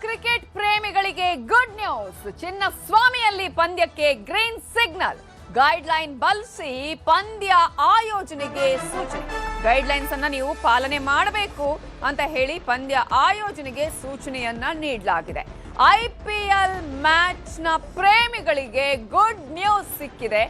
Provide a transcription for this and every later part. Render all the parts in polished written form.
Cricket ಪ್ರೇಮಿಗಳಿಗೆ good news. ಚಿನ್ನಸ್ವಾಮಿಯಲ್ಲಿ ಪಂದ್ಯಕ್ಕೆ green signal. Guideline ಬಳಸಿ ಪಂದ್ಯ ಆಯೋಜನೆಗೆ ಸೂಚನೆ. ಗೈಡ್ಲೈನ್ಸ್ ಅನ್ನ ನೀವು ಪಾಲನೆ ಮಾಡಬೇಕು ಅಂತ ಹೇಳಿ ಪಂದ್ಯ ಆಯೋಜನೆಗೆ ಸೂಚನೆಯನ್ನ ನೀಡಲಾಗಿದೆ. ಐಪಿಎಲ್ ಮ್ಯಾಚ್ ನ ಪ್ರೇಮಿಗಳಿಗೆ ಗುಡ್ ನ್ಯೂಸ್ ಸಿಕ್ಕಿದೆ.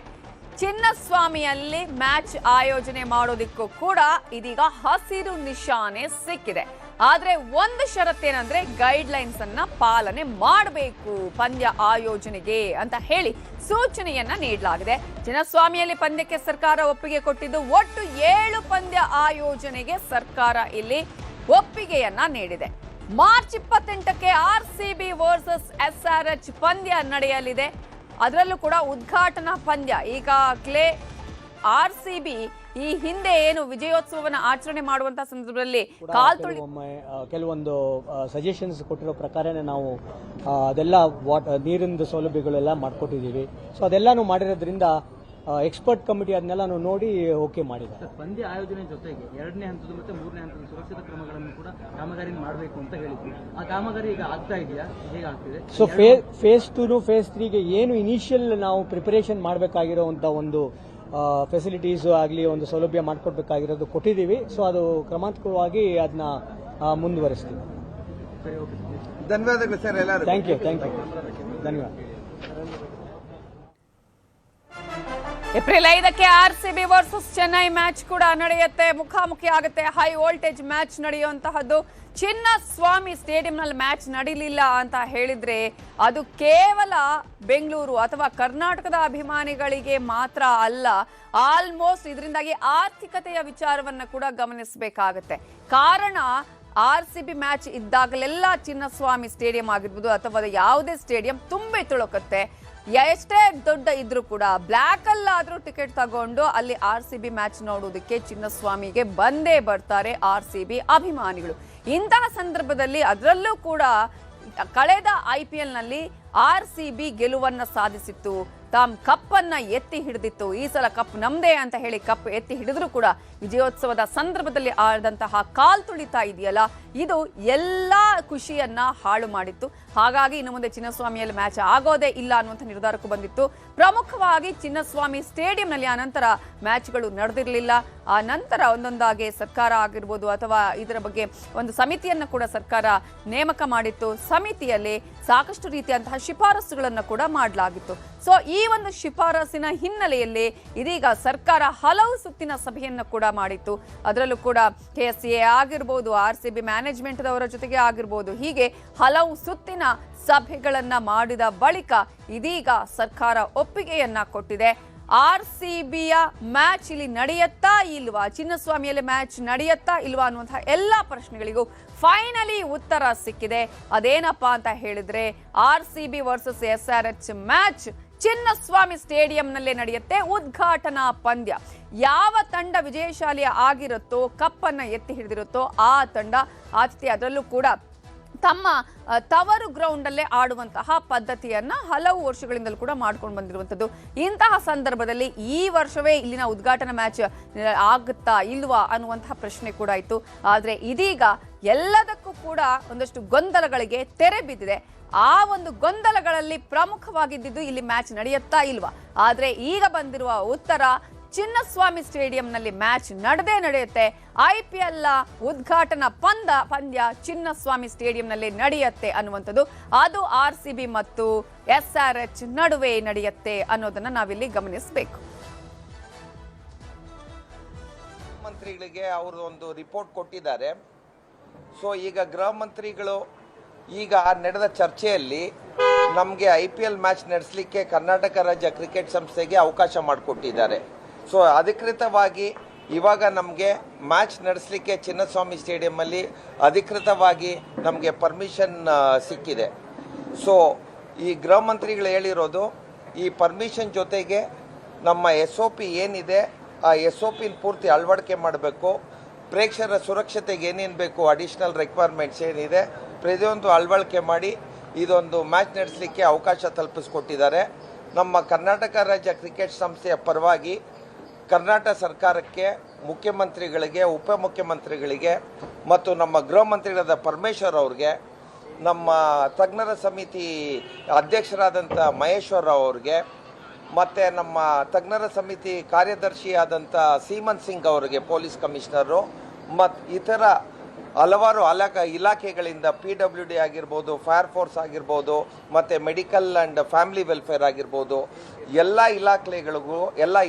ಚಿನ್ನಸ್ವಾಮಿಯಲ್ಲಿ ಮ್ಯಾಚ್ ಆಯೋಜನೆ ಮಾಡೋದಕ್ಕೂ ಕೂಡ ಇದೀಗ ಹಸಿರು ನಿಶಾನೆ ಸಿಕ್ಕಿದೆ. ಆದ್ರೆ ಒಂದು ಷರತ್ತೇನಂದ್ರೆ ಗೈಡ್ಲೈನ್ಸ್ ಅನ್ನ ಪಾಲನೆ ಮಾಡಬೇಕು ಪಂದ್ಯ ಆಯೋಜನೆಗೆ ಅಂತ ಹೇಳಿ ಸೂಚನೆಯನ್ನ ನೀಡಲಾಗಿದೆ. ಚಿನ್ನಸ್ವಾಮಿಯಲ್ಲಿ ಪಂದ್ಯಕ್ಕೆ ಸರ್ಕಾರ ಒಪ್ಪಿಗೆ ಕೊಟ್ಟಿದ್ದು ಒಟ್ಟು 7 ಪಂದ್ಯ ಆಯೋಜನೆಗೆ ಸರ್ಕಾರ ಇಲ್ಲಿ ಒಪ್ಪಿಗೆಯನ್ನ ನೀಡಿದೆ. ಮಾರ್ಚ್ 28ಕ್ಕೆ ಆರ್ಸಿಬಿ ವರ್ಸಸ್ SRH ಪಂದ್ಯ ನಡೆಯಲಿದೆ. ಅದರಲ್ಲೂ ಕೂಡ ಉದ್ಘಾಟನಾ ಪಂದ್ಯ. ಈಗಾಗಲೇ ಆರ್ಸಿಬಿ ಈ ಹಿಂದೆ ಏನು ವಿಜಯೋತ್ಸವವನ್ನು ಆಚರಣೆ ಮಾಡುವಂತಹ ಸಂದರ್ಭದಲ್ಲಿ ಕೆಲವೊಂದು ಸಜೆಷನ್ಸ್ ಕೊಟ್ಟಿರೋ ಪ್ರಕಾರನೇ ನಾವು ಅದೆಲ್ಲ ನೀರಿನ ಸೌಲಭ್ಯಗಳೆಲ್ಲ ಮಾಡ್ಕೊಟ್ಟಿದ್ದೀವಿ. ಸೊ ಅದೆಲ್ಲಾನು ಮಾಡಿರೋದ್ರಿಂದ ಎಕ್ಸ್ಪರ್ಟ್ ಕಮಿಟಿ ಅದನ್ನೆಲ್ಲ ನೋಡಿ ಓಕೆ ಮಾಡಿದ್ದಾರೆ. ಪಂದ್ಯ ಆಯೋಜನೆ ಜೊತೆಗೆ 2ನೇ ಹಂತದ ಮತ್ತು 3ನೇ ಹಂತದ ಸುರಕ್ಷತಾ ಕ್ರಮಗಳನ್ನು ಕೂಡ ಕಾಮಗಾರಿ ಮಾಡಬೇಕು ಅಂತ ಹೇಳಿದ್ವಿ. ಆ ಕಾಮಗಾರಿ ಈಗ ಆಗ್ತಾ ಇದೆಯಾ, ಹೇಗೆ ಆಗ್ತಿದೆ? ಸೊ ಫೇಸ್ 2 ಫೇಸ್ 3ಗೆ ಏನು ಇನಿಷಿಯಲ್ ನಾವು ಪ್ರಿಪರೇಷನ್ ಮಾಡಬೇಕಾಗಿರೋಂಥ ಒಂದು ಫೆಸಿಲಿಟೀಸ್ ಆಗಲಿ ಒಂದು ಸೌಲಭ್ಯ ಮಾಡಿಕೊಡ್ಬೇಕಾಗಿರೋದು ಕೊಟ್ಟಿದ್ದೀವಿ. ಸೊ ಅದು ಕ್ರಮಾತ್ಮಕವಾಗಿ ಅದನ್ನ ಮುಂದುವರಿಸ್ತೀವಿ. ಧನ್ಯವಾದಗಳು ಸರ್ ಎಲ್ಲರೂ. ಥ್ಯಾಂಕ್ ಯು ಧನ್ಯವಾದ. ಏಪ್ರಿಲ್ 5ಕ್ಕೆ ಆರ್ಸಿಬಿ ವರ್ಸಸ್ ಚೆನ್ನೈ ಮ್ಯಾಚ್ ಕೂಡ ನಡೆಯುತ್ತೆ. ಮುಖಾಮುಖಿ ಆಗುತ್ತೆ. ಹೈ ವೋಲ್ಟೇಜ್ ಮ್ಯಾಚ್ ನಡೆಯುವಂತಹದ್ದು. ಚಿನ್ನಸ್ವಾಮಿ ಸ್ಟೇಡಿಯಂನಲ್ಲಿ ಮ್ಯಾಚ್ ನಡೀಲಿಲ್ಲ ಅಂತ ಹೇಳಿದ್ರೆ ಅದು ಕೇವಲ ಬೆಂಗಳೂರು ಅಥವಾ ಕರ್ನಾಟಕದ ಅಭಿಮಾನಿಗಳಿಗೆ ಮಾತ್ರ ಅಲ್ಲ, ಆಲ್ಮೋಸ್ಟ್ ಇದರಿಂದಾಗಿ ಆರ್ಥಿಕತೆಯ ವಿಚಾರವನ್ನ ಕೂಡ ಗಮನಿಸಬೇಕಾಗತ್ತೆ. ಕಾರಣ ಆರ್ಸಿಬಿ ಮ್ಯಾಚ್ ಇದ್ದಾಗಲೆಲ್ಲ ಚಿನ್ನಸ್ವಾಮಿ ಸ್ಟೇಡಿಯಂ ಆಗಿರ್ಬೋದು ಅಥವಾ ಯಾವುದೇ ಸ್ಟೇಡಿಯಂ ತುಂಬಿ ತುಳುಕುತ್ತೆ. ಎಷ್ಟೇ ದೊಡ್ಡ ಇದ್ರೂ ಕೂಡ ಬ್ಲ್ಯಾಕ್ ಅಲ್ಲಾದ್ರೂ ಟಿಕೆಟ್ ತಗೊಂಡು ಅಲ್ಲಿ ಆರ್ಸಿಬಿ ಮ್ಯಾಚ್ ನೋಡೋದಕ್ಕೆ ಚಿನ್ನಸ್ವಾಮಿಗೆ ಬಂದೇ ಬರ್ತಾರೆ ಆರ್ಸಿಬಿ ಅಭಿಮಾನಿಗಳು. ಇಂತಹ ಸಂದರ್ಭದಲ್ಲಿ ಅದರಲ್ಲೂ ಕೂಡ ಕಳೆದ IPL ನಲ್ಲಿ ಆರ್ಸಿಬಿ ಗೆಲುವನ್ನ ಸಾಧಿಸಿತ್ತು, ತಾಮ್ ಕಪ್ ಅನ್ನ ಎತ್ತಿ ಹಿಡಿದಿತ್ತು. ಈ ಸಲ ಕಪ್ ನಮ್ದೇ ಅಂತ ಹೇಳಿ ಕಪ್ ಎತ್ತಿ ಹಿಡಿದ್ರು ಕೂಡ ವಿಜಯೋತ್ಸವದ ಸಂದರ್ಭದಲ್ಲಿ ಆದಂತಹ ಕಾಲ್ ತುಳಿತಾ ಇದೆಯಲ್ಲ, ಇದು ಎಲ್ಲಾ ಖುಷಿಯನ್ನ ಹಾಳು ಮಾಡಿತ್ತು. ಹಾಗಾಗಿ ಇನ್ನು ಮುಂದೆ ಚಿನ್ನಸ್ವಾಮಿಯಲ್ಲಿ ಮ್ಯಾಚ್ ಆಗೋದೇ ಇಲ್ಲ ಅನ್ನುವಂಥ ನಿರ್ಧಾರಕ್ಕೂ ಬಂದಿತ್ತು. ಪ್ರಮುಖವಾಗಿ ಚಿನ್ನಸ್ವಾಮಿ ಸ್ಟೇಡಿಯಂನಲ್ಲಿ ಆನಂತರ ಮ್ಯಾಚ್ಗಳು ನಡೆದಿರಲಿಲ್ಲ. ಆ ನಂತರ ಒಂದೊಂದಾಗಿ ಸರ್ಕಾರ ಆಗಿರ್ಬೋದು ಅಥವಾ ಇದರ ಬಗ್ಗೆ ಒಂದು ಸಮಿತಿಯನ್ನು ಕೂಡ ಸರ್ಕಾರ ನೇಮಕ ಮಾಡಿತ್ತು. ಸಮಿತಿಯಲ್ಲಿ ಸಾಕಷ್ಟು ರೀತಿಯಂತಹ ಶಿಫಾರಸುಗಳನ್ನು ಕೂಡ ಮಾಡಲಾಗಿತ್ತು. ಸೊ ಈ ಒಂದು ಶಿಫಾರಸಿನ ಹಿನ್ನೆಲೆಯಲ್ಲಿ ಇದೀಗ ಸರ್ಕಾರ ಹಲವು ಸುತ್ತಿನ ಸಭೆಯನ್ನು ಕೂಡ ಮಾಡಿತ್ತು. ಅದರಲ್ಲೂ ಕೂಡ KCA ಆಗಿರ್ಬೋದು, RCB ಮ್ಯಾನೇಜ್ಮೆಂಟ್ ದವರ ಜೊತೆಗೆ ಆಗಿರ್ಬೋದು, ಹೀಗೆ ಹಲವು ಸುತ್ತಿನ ಸಭೆಗಳನ್ನ ಮಾಡಿದ ಬಳಿಕ ಇದೀಗ ಸರ್ಕಾರ ಒಪ್ಪಿಗೆಯನ್ನ ಕೊಟ್ಟಿದೆ. ಆರ್ಸಿಬಿಯ ಮ್ಯಾಚ್ ಇಲ್ಲಿ ನಡೆಯತ್ತಾ ಇಲ್ವಾ, ಚಿನ್ನಸ್ವಾಮಿಯಲ್ಲಿ ಮ್ಯಾಚ್ ನಡೆಯತ್ತಾ ಇಲ್ವಾ ಅನ್ನುವಂತಹ ಎಲ್ಲಾ ಪ್ರಶ್ನೆಗಳಿಗೂ ಫೈನಲಿ ಉತ್ತರ ಸಿಕ್ಕಿದೆ. ಅದೇನಪ್ಪಾ ಅಂತ ಹೇಳಿದ್ರೆ RCB versus SRH match Chinnaswamy ಸ್ಟೇಡಿಯಂನಲ್ಲೇ ನಡೆಯುತ್ತೆ. ಉದ್ಘಾಟನಾ ಪಂದ್ಯ. ಯಾವ ತಂಡ ವಿಜಯಶಾಲಿ ಆಗಿರುತ್ತೋ, ಕಪ್ಪನ್ನ ಎತ್ತಿ ಹಿಡಿದಿರುತ್ತೋ ಆ ತಂಡ ಆತಿಥ್ಯ. ಅದರಲ್ಲೂ ಕೂಡ ತಮ್ಮ ತವರು ಗ್ರೌಂಡ್ ಅಲ್ಲೇ ಆಡುವಂತಹ ಪದ್ಧತಿಯನ್ನ ಹಲವು ವರ್ಷಗಳಿಂದಲೂ ಕೂಡ ಮಾಡ್ಕೊಂಡು ಬಂದಿರುವಂತದ್ದು. ಇಂತಹ ಸಂದರ್ಭದಲ್ಲಿ ಈ ವರ್ಷವೇ ಇಲ್ಲಿನ ಉದ್ಘಾಟನಾ ಮ್ಯಾಚ್ ಆಗುತ್ತಾ ಇಲ್ವಾ ಅನ್ನುವಂತಹ ಪ್ರಶ್ನೆ ಕೂಡ ಇತ್ತು. ಆದ್ರೆ ಇದೀಗ ಎಲ್ಲದಕ್ಕೂ ಕೂಡ ಒಂದಷ್ಟು ಗೊಂದಲಗಳಿಗೆ ತೆರೆ ಬಿದ್ದಿದೆ. ಆ ಒಂದು ಗೊಂದಲಗಳಲ್ಲಿ ಪ್ರಮುಖವಾಗಿದ್ದು ಇಲ್ಲಿ ಮ್ಯಾಚ್ ನಡೆಯುತ್ತಾ ಇಲ್ವಾ. ಆದ್ರೆ ಈಗ ಬಂದಿರುವ ಉತ್ತರ ಚಿನ್ನಸ್ವಾಮಿ ಸ್ಟೇಡಿಯಂನಲ್ಲಿ ಮ್ಯಾಚ್ ನಡೆಯುತ್ತೆ. IPL ಉದ್ಘಾಟನಾ ಪಂದ್ಯ ಚಿನ್ನಸ್ವಾಮಿ ಸ್ಟೇಡಿಯಂನಲ್ಲಿ ನಡೆಯುತ್ತೆ ಅನ್ನುವಂಥದ್ದು. ಅದು RCB ಮತ್ತು SRH ನಡುವೆ ನಡೆಯುತ್ತೆ ಅನ್ನೋದನ್ನ ನಾವಿಲ್ಲಿ ಗಮನಿಸಬೇಕು. ಮಂತ್ರಿಗಳಿಗೆ ಅವರು ಒಂದು ರಿಪೋರ್ಟ್ ಕೊಟ್ಟಿದ್ದಾರೆ. ಸೊ ಈಗ ಗೃಹ ಮಂತ್ರಿಗಳು ಈಗ ನಡೆದ ಚರ್ಚೆಯಲ್ಲಿ ನಮಗೆ IPL ಮ್ಯಾಚ್ ನಡೆಸಲಿಕ್ಕೆ ಕರ್ನಾಟಕ ರಾಜ್ಯ ಕ್ರಿಕೆಟ್ ಸಂಸ್ಥೆಗೆ ಅವಕಾಶ ಮಾಡಿಕೊಟ್ಟಿದ್ದಾರೆ. ಸೊ ಅಧಿಕೃತವಾಗಿ ಇವಾಗ ನಮಗೆ ಮ್ಯಾಚ್ ನಡೆಸಲಿಕ್ಕೆ ಚಿನ್ನಸ್ವಾಮಿ ಸ್ಟೇಡಿಯಮ್ಮಲ್ಲಿ ಅಧಿಕೃತವಾಗಿ ನಮಗೆ ಪರ್ಮಿಷನ್ ಸಿಕ್ಕಿದೆ. ಸೊ ಈ ಗೃಹ ಮಂತ್ರಿಗಳು ಹೇಳಿರೋದು ಈ ಪರ್ಮಿಷನ್ ಜೊತೆಗೆ ನಮ್ಮ SOP ಏನಿದೆ ಆ SOPನ ಪೂರ್ತಿ ಅಳವಡಿಕೆ ಮಾಡಬೇಕು. ಪ್ರೇಕ್ಷಕರ ಸುರಕ್ಷತೆಗೆ ಏನೇನು ಬೇಕು ಅಡಿಷ್ನಲ್ ರಿಕ್ವೈರ್ಮೆಂಟ್ಸ್ ಏನಿದೆ ಪ್ರತಿಯೊಂದು ಅಳವಡಿಕೆ ಮಾಡಿ ಇದೊಂದು ಮ್ಯಾಚ್ ನಡೆಸಲಿಕ್ಕೆ ಅವಕಾಶ ತಲುಪಿಸ್ಕೊಟ್ಟಿದ್ದಾರೆ. ನಮ್ಮ ಕರ್ನಾಟಕ ರಾಜ್ಯ ಕ್ರಿಕೆಟ್ ಸಂಸ್ಥೆಯ ಪರವಾಗಿ ಕರ್ನಾಟಕ ಸರ್ಕಾರಕ್ಕೆ, ಮುಖ್ಯಮಂತ್ರಿಗಳಿಗೆ, ಉಪಮುಖ್ಯಮಂತ್ರಿಗಳಿಗೆ ಮತ್ತು ನಮ್ಮ ಗೃಹ ಮಂತ್ರಿಗಳಾದ ಪರಮೇಶ್ವರ್ ಅವ್ರಿಗೆ ನಮ್ಮ ತಜ್ಞರ ಸಮಿತಿ ಅಧ್ಯಕ್ಷರಾದಂಥ ಮಹೇಶ್ವರ ಅವ್ರಿಗೆ ಮತ್ತು ನಮ್ಮ ತಜ್ಞರ ಸಮಿತಿ ಕಾರ್ಯದರ್ಶಿಯಾದಂಥ ಸೀಮನ್ ಸಿಂಗ್ ಅವರಿಗೆ ಪೊಲೀಸ್ ಕಮಿಷನರು ಮತ್ತು ಇತರ ಹಲವಾರು ಇಲಾಖೆಗಳಿಂದ PWD ಆಗಿರ್ಬೋದು, ಫೈರ್ ಫೋರ್ಸ್ ಆಗಿರ್ಬೋದು, ಮತ್ತು ಮೆಡಿಕಲ್ ಆ್ಯಂಡ್ ಫ್ಯಾಮಿಲಿ ವೆಲ್ಫೇರ್ ಆಗಿರ್ಬೋದು, ಎಲ್ಲ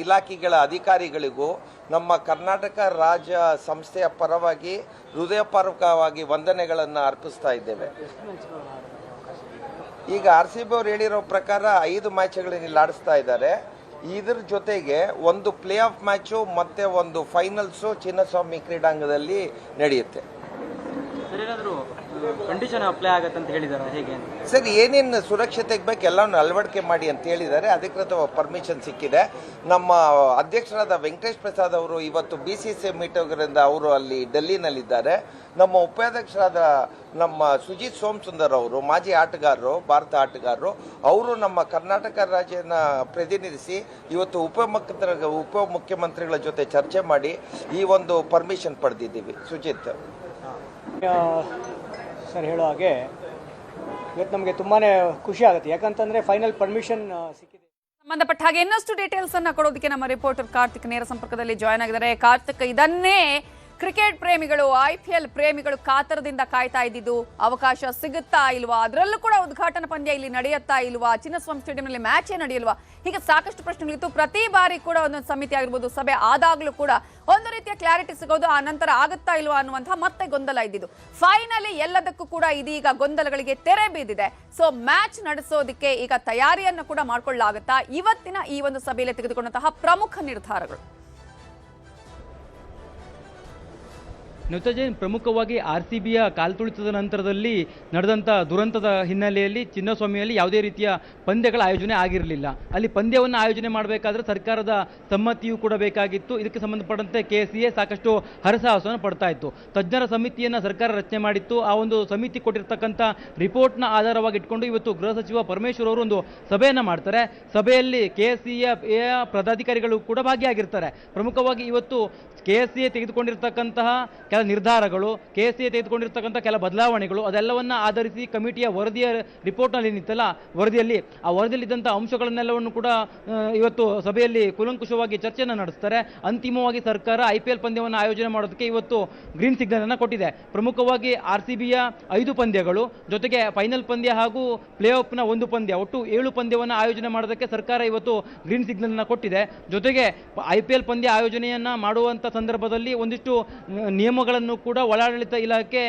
ಇಲಾಖೆಗಳ ಅಧಿಕಾರಿಗಳಿಗೂ ನಮ್ಮ ಕರ್ನಾಟಕ ರಾಜ್ಯ ಸಂಸ್ಥೆಯ ಪರವಾಗಿ ಹೃದಯಪೂರ್ವಕವಾಗಿ ವಂದನೆಗಳನ್ನು ಅರ್ಪಿಸ್ತಾ ಇದ್ದೇವೆ. ಈಗ RCB ಅವರು ಹೇಳಿರೋ ಪ್ರಕಾರ 5 ಮ್ಯಾಚ್ಗಳನ್ನು ಇಲ್ಲಿ ಆಡಿಸ್ತಾ ಇದ್ದಾರೆ. ಇದ್ರ ಜೊತೆಗೆ ಒಂದು ಪ್ಲೇ ಆಫ್ ಮ್ಯಾಚು ಮತ್ತು ಒಂದು ಫೈನಲ್ಸು ಚಿನ್ನಸ್ವಾಮಿ ಕ್ರೀಡಾಂಗಣದಲ್ಲಿ ನಡೆಯುತ್ತೆ. ಸರ್, ಏನಾದರೂ ಕಂಡೀಷನ್ ಅಪ್ಲೈ ಆಗತ್ತೆ ಅಂತ ಹೇಳಿದ್ದಾರೆ, ಹೇಗೆ? ಸರ್, ಏನೇನು ಸುರಕ್ಷತೆಗೆ ಬೇಕು ಎಲ್ಲವನ್ನು ಅಳವಡಿಕೆ ಮಾಡಿ ಅಂತ ಹೇಳಿದ್ದಾರೆ. ಅಧಿಕೃತ ಪರ್ಮಿಷನ್ ಸಿಕ್ಕಿದೆ. ನಮ್ಮ ಅಧ್ಯಕ್ಷರಾದ ವೆಂಕಟೇಶ್ ಪ್ರಸಾದ್ ಅವರು ಇವತ್ತು BCCI ಮೀಟಿಂಗ್ರಿಂದ ಅವರು ಅಲ್ಲಿ ಡೆಲ್ಲಿನಲ್ಲಿದ್ದಾರೆ. ನಮ್ಮ ಉಪಾಧ್ಯಕ್ಷರಾದ ನಮ್ಮ ಸುಜಿತ್ ಸೋಮಸುಂದರ್ ಅವರು ಮಾಜಿ ಆಟಗಾರರು, ಭಾರತ ಆಟಗಾರರು, ಅವರು ನಮ್ಮ ಕರ್ನಾಟಕ ರಾಜ್ಯನ ಪ್ರತಿನಿಧಿಸಿ ಇವತ್ತು ಉಪಮುಖ್ಯಮಂತ್ರಿಗಳ ಜೊತೆ ಚರ್ಚೆ ಮಾಡಿ ಈ ಒಂದು ಪರ್ಮಿಷನ್ ಪಡೆದಿದ್ದೀವಿ. ಸುಜಿತ್ ಸರ್ ಹೇಳೋ ಹಾಗೆ ಇವತ್ತು ನಮಗೆ ತುಂಬಾ ಖುಷಿ ಆಗುತ್ತೆ, ಯಾಕಂತಂದರೆ ಫೈನಲ್ ಪರ್ಮಿಷನ್ ಸಿಕ್ಕಿದೆ. ಸಂಬಂಧಪಟ್ಟ ಹಾಗೆ ಇನ್ನಷ್ಟು ಡೀಟೇಲ್ಸ್ ಅನ್ನ ಕೊಡೋದಕ್ಕೆ ನಮ್ಮ ರಿಪೋರ್ಟರ್ ಕಾರ್ತಿಕ್ ನೇರ ಸಂಪರ್ಕದಲ್ಲಿ ಜಾಯ್ನ್ ಆಗಿದ್ದಾರೆ. ಕಾರ್ತಿಕ್, ಇದನ್ನೇ ಕ್ರಿಕೆಟ್ ಪ್ರೇಮಿಗಳು, IPL ಪ್ರೇಮಿಗಳು ಕಾತರದಿಂದ ಕಾಯ್ತಾ ಇದ್ದಿದ್ದು, ಅವಕಾಶ ಸಿಗುತ್ತಾ ಇಲ್ವಾ, ಅದರಲ್ಲೂ ಕೂಡ ಉದ್ಘಾಟನಾ ಪಂದ್ಯ ಇಲ್ಲಿ ನಡೆಯುತ್ತಾ ಇಲ್ವಾ, ಚಿನ್ನಸ್ವಾಮಿ ಸ್ಟೇಡಿಯಂನಲ್ಲಿ ಮ್ಯಾಚೇ ನಡೆಯಲ್ವಾ, ಹೀಗೆ ಸಾಕಷ್ಟು ಪ್ರಶ್ನೆಗಳಿತ್ತು. ಪ್ರತಿ ಬಾರಿ ಕೂಡ ಒಂದೊಂದು ಸಮಿತಿ ಆಗಿರ್ಬೋದು, ಸಭೆ ಆದಾಗ್ಲೂ ಕೂಡ ಒಂದು ರೀತಿಯ ಕ್ಲಾರಿಟಿ ಸಿಗೋದು, ಆ ನಂತರ ಆಗುತ್ತಾ ಇಲ್ವಾ ಅನ್ನುವಂತಹ ಮತ್ತೆ ಗೊಂದಲ ಇದ್ದಿದ್ದು. ಫೈನಲಿ ಎಲ್ಲದಕ್ಕೂ ಕೂಡ ಇದೀಗ ಗೊಂದಲಗಳಿಗೆ ತೆರೆ ಬಿದ್ದಿದೆ. ಸೊ ಮ್ಯಾಚ್ ನಡೆಸೋದಕ್ಕೆ ಈಗ ತಯಾರಿಯನ್ನು ಕೂಡ ಮಾಡ್ಕೊಳ್ಳಲಾಗುತ್ತಾ? ಇವತ್ತಿನ ಈ ಒಂದು ಸಭೆಯಲ್ಲಿ ತೆಗೆದುಕೊಂಡಂತಹ ಪ್ರಮುಖ ನಿರ್ಧಾರಗಳು. ನವ್ತಾ ಜೈನ್, ಪ್ರಮುಖವಾಗಿ RCBಯ ಕಾಲ್ತುಳಿತದ ನಂತರದಲ್ಲಿ ನಡೆದಂಥ ದುರಂತದ ಹಿನ್ನೆಲೆಯಲ್ಲಿ ಚಿನ್ನಸ್ವಾಮಿಯಲ್ಲಿ ಯಾವುದೇ ರೀತಿಯ ಪಂದ್ಯಗಳ ಆಯೋಜನೆ ಆಗಿರಲಿಲ್ಲ. ಅಲ್ಲಿ ಪಂದ್ಯವನ್ನು ಆಯೋಜನೆ ಮಾಡಬೇಕಾದ್ರೆ ಸರ್ಕಾರದ ಸಮ್ಮತಿಯೂ ಕೂಡ ಬೇಕಾಗಿತ್ತು. ಇದಕ್ಕೆ ಸಂಬಂಧಪಟ್ಟಂತೆ KCA ಸಾಕಷ್ಟು ಹರಸಾಹಸವನ್ನು ಪಡ್ತಾ ಇತ್ತು. ತಜ್ಞರ ಸಮಿತಿಯನ್ನು ಸರ್ಕಾರ ರಚನೆ ಮಾಡಿತ್ತು. ಆ ಒಂದು ಸಮಿತಿ ಕೊಟ್ಟಿರ್ತಕ್ಕಂಥ ರಿಪೋರ್ಟ್ನ ಆಧಾರವಾಗಿ ಇಟ್ಕೊಂಡು ಇವತ್ತು ಗೃಹ ಸಚಿವ ಪರಮೇಶ್ವರ್ ಅವರು ಒಂದು ಸಭೆಯನ್ನು ಮಾಡ್ತಾರೆ. ಸಭೆಯಲ್ಲಿ KCA ಪದಾಧಿಕಾರಿಗಳು ಕೂಡ ಭಾಗಿಯಾಗಿರ್ತಾರೆ. ಪ್ರಮುಖವಾಗಿ ಇವತ್ತು KCA ತೆಗೆದುಕೊಂಡಿರ್ತಕ್ಕಂತಹ ಕೆಲ ನಿರ್ಧಾರಗಳು, KCA ತೆಗೆದುಕೊಂಡಿರ್ತಕ್ಕಂಥ ಕೆಲ ಬದಲಾವಣೆಗಳು, ಅದೆಲ್ಲವನ್ನ ಆಧರಿಸಿ ಕಮಿಟಿಯ ವರದಿಯ ರಿಪೋರ್ಟ್ನಲ್ಲಿ ಏನಿತ್ತಲ್ಲ, ಆ ವರದಿಯಲ್ಲಿದ್ದಂಥ ಅಂಶಗಳನ್ನೆಲ್ಲವನ್ನು ಕೂಡ ಇವತ್ತು ಸಭೆಯಲ್ಲಿ ಕೂಲಂಕುಷವಾಗಿ ಚರ್ಚೆಯನ್ನು ನಡೆಸ್ತಾರೆ. ಅಂತಿಮವಾಗಿ ಸರ್ಕಾರ IPL ಪಂದ್ಯವನ್ನು ಆಯೋಜನೆ ಮಾಡೋದಕ್ಕೆ ಇವತ್ತು ಗ್ರೀನ್ ಸಿಗ್ನಲ್ ಅನ್ನು ಕೊಟ್ಟಿದೆ. ಪ್ರಮುಖವಾಗಿ RCBಯ 5 ಪಂದ್ಯಗಳು ಜೊತೆಗೆ ಫೈನಲ್ ಪಂದ್ಯ ಹಾಗೂ ಪ್ಲೇ ಆಫ್ನ 1 ಪಂದ್ಯ, ಒಟ್ಟು 7 ಪಂದ್ಯವನ್ನು ಆಯೋಜನೆ ಮಾಡೋದಕ್ಕೆ ಸರ್ಕಾರ ಇವತ್ತು ಗ್ರೀನ್ ಸಿಗ್ನಲ್ ಅನ್ನು ಕೊಟ್ಟಿದೆ. ಜೊತೆಗೆ IPL ಪಂದ್ಯ ಆಯೋಜನೆಯನ್ನ ಮಾಡುವಂಥ ಸಂದರ್ಭದಲ್ಲಿ ಒಂದಿಷ್ಟು ನಿಯಮಗಳನ್ನು ಕೂಡ ಒಳಾಡಳಿತ ಇಲಾಖೆ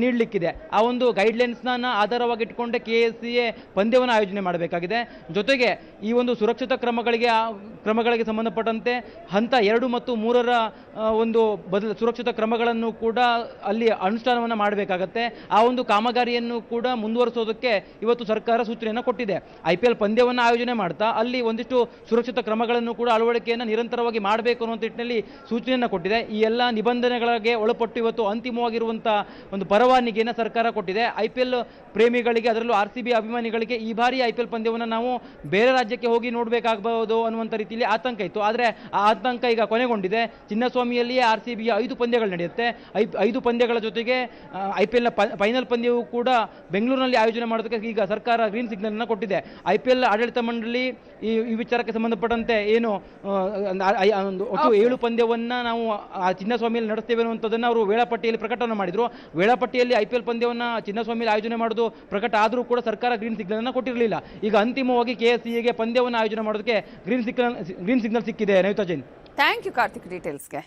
ನೀಡಲಿಕ್ಕಿದೆ. ಆ ಒಂದು ಗೈಡ್ಲೈನ್ಸ್ನ ಆಧಾರವಾಗಿ ಇಟ್ಟುಕೊಂಡೆ KCA ಪಂದ್ಯವನ್ನು ಆಯೋಜನೆ ಮಾಡಬೇಕಾಗಿದೆ. ಜೊತೆಗೆ ಈ ಒಂದು ಸುರಕ್ಷತಾ ಕ್ರಮಗಳಿಗೆ ಸಂಬಂಧಪಟ್ಟಂತೆ ಹಂತ 2 ಮತ್ತು 3ರ ಒಂದು ಸುರಕ್ಷತಾ ಕ್ರಮಗಳನ್ನು ಕೂಡ ಅಲ್ಲಿ ಅನುಷ್ಠಾನವನ್ನು ಮಾಡಬೇಕಾಗತ್ತೆ. ಆ ಒಂದು ಕಾಮಗಾರಿಯನ್ನು ಕೂಡ ಮುಂದುವರಿಸೋದಕ್ಕೆ ಇವತ್ತು ಸರ್ಕಾರ ಸೂಚನೆಯನ್ನು ಕೊಟ್ಟಿದೆ. IPL ಪಂದ್ಯವನ್ನು ಆಯೋಜನೆ ಮಾಡ್ತಾ ಅಲ್ಲಿ ಒಂದಿಷ್ಟು ಸುರಕ್ಷತಾ ಕ್ರಮಗಳನ್ನು ಕೂಡ ಅಳವಡಿಕೆಯನ್ನು ನಿರಂತರವಾಗಿ ಮಾಡಬೇಕು ಅನ್ನುವಂಥ ನಿಟ್ಟಿನಲ್ಲಿ ಸೂಚನೆಯನ್ನು ಕೊಟ್ಟಿದೆ. ಈ ಎಲ್ಲ ನಿಬಂಧನೆಗಳಿಗೆ ಒಳಪಟ್ಟು ಇವತ್ತು ಅಂತಿಮವಾಗಿರುವಂಥ ಒಂದು ಪರವಾನಗಿಯನ್ನು ಸರ್ಕಾರ ಕೊಟ್ಟಿದೆ. IPL ಪ್ರೇಮಿಗಳಿಗೆ, ಅದರಲ್ಲೂ RCB ಅಭಿಮಾನಿಗಳಿಗೆ ಈ ಬಾರಿ IPL ಪಂದ್ಯವನ್ನು ನಾವು ಬೇರೆ ರಾಜ್ಯಕ್ಕೆ ಹೋಗಿ ನೋಡಬೇಕಾಗಬಹುದು ಅನ್ನುವಂಥ ರೀತಿಯಲ್ಲಿ ಆತಂಕ ಇತ್ತು. ಆದರೆ ಆ ಆತಂಕ ಈಗ ಕೊನೆಗೊಂಡಿದೆ. ಚಿನ್ನಸ್ವಾಮಿಯಲ್ಲಿಯೇ RCBಯ 5 ಪಂದ್ಯಗಳು ನಡೆಯುತ್ತೆ. 5 ಪಂದ್ಯಗಳ ಜೊತೆಗೆ IPLನ ಫೈನಲ್ ಪಂದ್ಯವೂ ಕೂಡ ಬೆಂಗಳೂರಿನಲ್ಲಿ ಆಯೋಜನೆ ಮಾಡೋದಕ್ಕೆ ಈಗ ಸರ್ಕಾರ ಗ್ರೀನ್ ಸಿಗ್ನಲ್ ಅನ್ನು ಕೊಟ್ಟಿದೆ. IPL ಆಡಳಿತ ಮಂಡಳಿ ಈ ವಿಚಾರಕ್ಕೆ ಸಂಬಂಧಪಟ್ಟಂತೆ ಏನು ಒಟ್ಟು 7 ಪಂದ್ಯವನ್ನು ನಾವು ಚಿನ್ನಸ್ವಾಮಿಯಲ್ಲಿ ನಡೆಸ್ತೇವೆ ಅನ್ನುವಂಥದ್ದನ್ನು ಅವರು ವೇಳಾಪಟ್ಟಿಯಲ್ಲಿ ಪ್ರಕಟಣೆ ಮಾಡಿದರು. ವೇಳಾಪಟ್ಟಿಯಲ್ಲಿ IPL ಪಂದ್ಯವನ್ನು ಚಿನ್ನಸ್ವಾಮಿಯಲ್ಲಿ ಆಯೋಜನೆ ಮಾಡೋದು ಪ್ರಕಟ ಆದರೂ ಕೂಡ ಸರ್ಕಾರ ಗ್ರೀನ್ ಸಿಗ್ನಲ್ ಅನ್ನು ಕೊಟ್ಟಿರಲಿಲ್ಲ. ಈಗ ಅಂತಿಮವಾಗಿ KCAಗೆ ಪಂದ್ಯವನ್ನು ಆಯೋಜನೆ ಮಾಡೋದಕ್ಕೆ ಗ್ರೀನ್ ಸಿಗ್ನಲ್ ಸಿಕ್ಕಿದೆ. ನವ್ತಾ ಜೈನ್, ಥ್ಯಾಂಕ್ ಯು ಕಾರ್ತಿಕ್ ಡೀಟೇಲ್ಸ್ಗೆ.